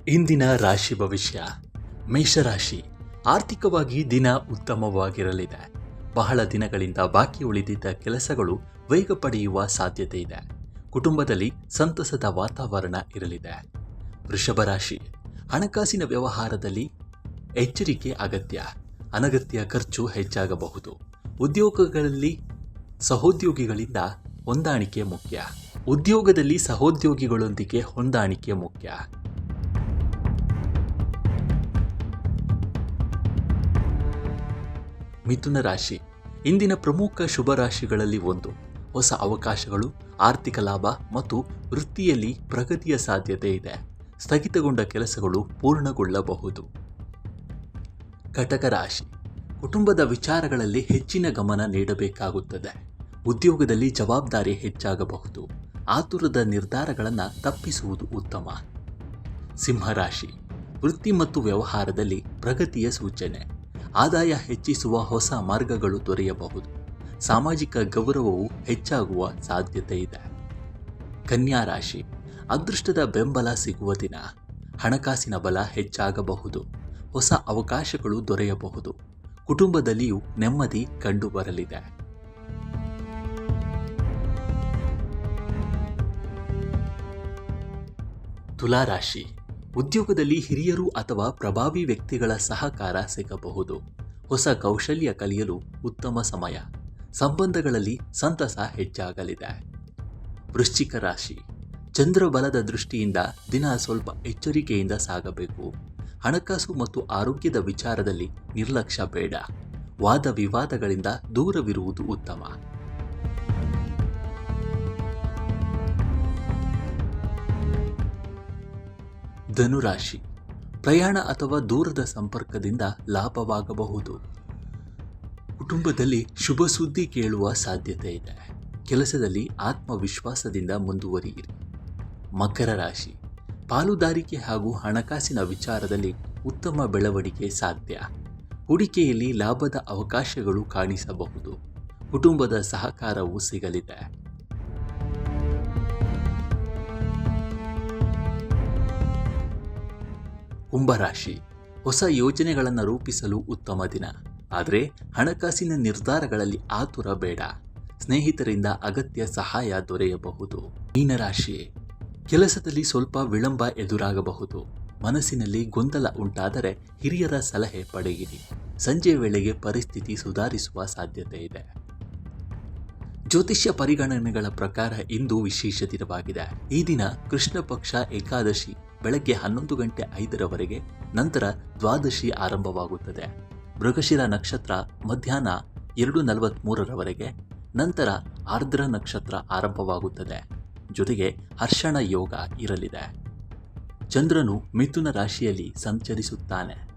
ಇಂದಿನ ರಾಶಿ ಭವಿಷ್ಯ. ಮೇಷರಾಶಿ. ಆರ್ಥಿಕವಾಗಿ ದಿನ ಉತ್ತಮವಾಗಿರಲಿದೆ. ಬಹಳ ದಿನಗಳಿಂದ ಬಾಕಿ ಉಳಿದಿದ್ದ ಕೆಲಸಗಳು ವೇಗ ಪಡೆಯುವ ಸಾಧ್ಯತೆ ಇದೆ. ಕುಟುಂಬದಲ್ಲಿ ಸಂತಸದ ವಾತಾವರಣ ಇರಲಿದೆ. ವೃಷಭ ರಾಶಿ. ಹಣಕಾಸಿನ ವ್ಯವಹಾರದಲ್ಲಿ ಎಚ್ಚರಿಕೆ ಅಗತ್ಯ. ಅನಗತ್ಯ ಖರ್ಚು ಹೆಚ್ಚಾಗಬಹುದು. ಉದ್ಯೋಗಗಳಲ್ಲಿ ಸಹೋದ್ಯೋಗಿಗಳಿಂದ ಹೊಂದಾಣಿಕೆ ಮುಖ್ಯ. ಉದ್ಯೋಗದಲ್ಲಿ ಸಹೋದ್ಯೋಗಿಗಳೊಂದಿಗೆ ಹೊಂದಾಣಿಕೆ ಮುಖ್ಯ. ಮಿಥುನ ರಾಶಿ. ಇಂದಿನ ಪ್ರಮುಖ ಶುಭ ರಾಶಿಗಳಲ್ಲಿ ಒಂದು. ಹೊಸ ಅವಕಾಶಗಳು, ಆರ್ಥಿಕ ಲಾಭ ಮತ್ತು ವೃತ್ತಿಯಲ್ಲಿ ಪ್ರಗತಿಯ ಸಾಧ್ಯತೆ ಇದೆ. ಸ್ಥಗಿತಗೊಂಡ ಕೆಲಸಗಳು ಪೂರ್ಣಗೊಳ್ಳಬಹುದು. ಕಟಕ ರಾಶಿ. ಕುಟುಂಬದ ವಿಚಾರಗಳಲ್ಲಿ ಹೆಚ್ಚಿನ ಗಮನ ನೀಡಬೇಕಾಗುತ್ತದೆ. ಉದ್ಯೋಗದಲ್ಲಿ ಜವಾಬ್ದಾರಿ ಹೆಚ್ಚಾಗಬಹುದು. ಆತುರದ ನಿರ್ಧಾರಗಳನ್ನು ತಪ್ಪಿಸುವುದು ಉತ್ತಮ. ಸಿಂಹರಾಶಿ. ವೃತ್ತಿ ಮತ್ತು ವ್ಯವಹಾರದಲ್ಲಿ ಪ್ರಗತಿಯ ಸೂಚನೆ. ಆದಾಯ ಹೆಚ್ಚಿಸುವ ಹೊಸ ಮಾರ್ಗಗಳು ದೊರೆಯಬಹುದು. ಸಾಮಾಜಿಕ ಗೌರವವು ಹೆಚ್ಚಾಗುವ ಸಾಧ್ಯತೆ ಇದೆ. ಕನ್ಯಾ ರಾಶಿ. ಅದೃಷ್ಟದ ಬೆಂಬಲ ಸಿಗುವ ದಿನ. ಹಣಕಾಸಿನ ಬಲ ಹೆಚ್ಚಾಗಬಹುದು. ಹೊಸ ಅವಕಾಶಗಳು ದೊರೆಯಬಹುದು. ಕುಟುಂಬದಲ್ಲಿಯೂ ನೆಮ್ಮದಿ ಕಂಡುಬರಲಿದೆ. ತುಲಾ ರಾಶಿ. ಉದ್ಯೋಗದಲ್ಲಿ ಹಿರಿಯರು ಅಥವಾ ಪ್ರಭಾವಿ ವ್ಯಕ್ತಿಗಳ ಸಹಕಾರ ಸಿಗಬಹುದು. ಹೊಸ ಕೌಶಲ್ಯ ಕಲಿಯಲು ಉತ್ತಮ ಸಮಯ. ಸಂಬಂಧಗಳಲ್ಲಿ ಸಂತಸ ಹೆಚ್ಚಾಗಲಿದೆ. ವೃಶ್ಚಿಕ ರಾಶಿ. ಚಂದ್ರಬಲದ ದೃಷ್ಟಿಯಿಂದ ದಿನ ಸ್ವಲ್ಪ ಎಚ್ಚರಿಕೆಯಿಂದ ಸಾಗಬೇಕು. ಹಣಕಾಸು ಮತ್ತು ಆರೋಗ್ಯದ ವಿಚಾರದಲ್ಲಿ ನಿರ್ಲಕ್ಷ್ಯ ಬೇಡ. ವಾದ ವಿವಾದಗಳಿಂದ ದೂರವಿರುವುದು ಉತ್ತಮ. ಧನುರಾಶಿ. ಪ್ರಯಾಣ ಅಥವಾ ದೂರದ ಸಂಪರ್ಕದಿಂದ ಲಾಭವಾಗಬಹುದು. ಕುಟುಂಬದಲ್ಲಿ ಶುಭ ಸುದ್ದಿ ಕೇಳುವ ಸಾಧ್ಯತೆ ಇದೆ. ಕೆಲಸದಲ್ಲಿ ಆತ್ಮವಿಶ್ವಾಸದಿಂದ ಮುಂದುವರಿಯಿರಿ. ಮಕರ ರಾಶಿ. ಪಾಲುದಾರಿಕೆ ಹಾಗೂ ಹಣಕಾಸಿನ ವಿಚಾರದಲ್ಲಿ ಉತ್ತಮ ಬೆಳವಣಿಗೆ ಸಾಧ್ಯ. ಹೂಡಿಕೆಯಲ್ಲಿ ಲಾಭದ ಅವಕಾಶಗಳು ಕಾಣಿಸಬಹುದು. ಕುಟುಂಬದ ಸಹಕಾರವೂ ಸಿಗಲಿದೆ. ಕುಂಭರಾಶಿ. ಹೊಸ ಯೋಜನೆಗಳನ್ನು ರೂಪಿಸಲು ಉತ್ತಮ ದಿನ. ಆದರೆ ಹಣಕಾಸಿನ ನಿರ್ಧಾರಗಳಲ್ಲಿ ಆತುರ ಬೇಡ. ಸ್ನೇಹಿತರಿಂದ ಅಗತ್ಯ ಸಹಾಯ ದೊರೆಯಬಹುದು. ಮೀನರಾಶಿ. ಕೆಲಸದಲ್ಲಿ ಸ್ವಲ್ಪ ವಿಳಂಬ ಎದುರಾಗಬಹುದು. ಮನಸ್ಸಿನಲ್ಲಿ ಗೊಂದಲ ಉಂಟಾದರೆ ಹಿರಿಯರ ಸಲಹೆ ಪಡೆಯಿರಿ. ಸಂಜೆ ವೇಳೆಗೆ ಪರಿಸ್ಥಿತಿ ಸುಧಾರಿಸುವ ಸಾಧ್ಯತೆ ಇದೆ. ಜ್ಯೋತಿಷ್ಯ ಪರಿಗಣನೆಗಳ ಪ್ರಕಾರ ಇಂದು ವಿಶೇಷ ದಿನವಾಗಿದೆ. ಈ ದಿನ ಕೃಷ್ಣ ಪಕ್ಷ ಏಕಾದಶಿ ಬೆಳಗ್ಗೆ 11:05 ನಂತರ ದ್ವಾದಶಿ ಆರಂಭವಾಗುತ್ತದೆ. ಮೃಗಶಿರ ನಕ್ಷತ್ರ ಮಧ್ಯಾಹ್ನ 2:43 ನಂತರ ಆರ್ದ್ರ ನಕ್ಷತ್ರ ಆರಂಭವಾಗುತ್ತದೆ. ಜೊತೆಗೆ ಹರ್ಷಣ ಯೋಗ ಇರಲಿದೆ. ಚಂದ್ರನು ಮಿಥುನ ರಾಶಿಯಲ್ಲಿ ಸಂಚರಿಸುತ್ತಾನೆ.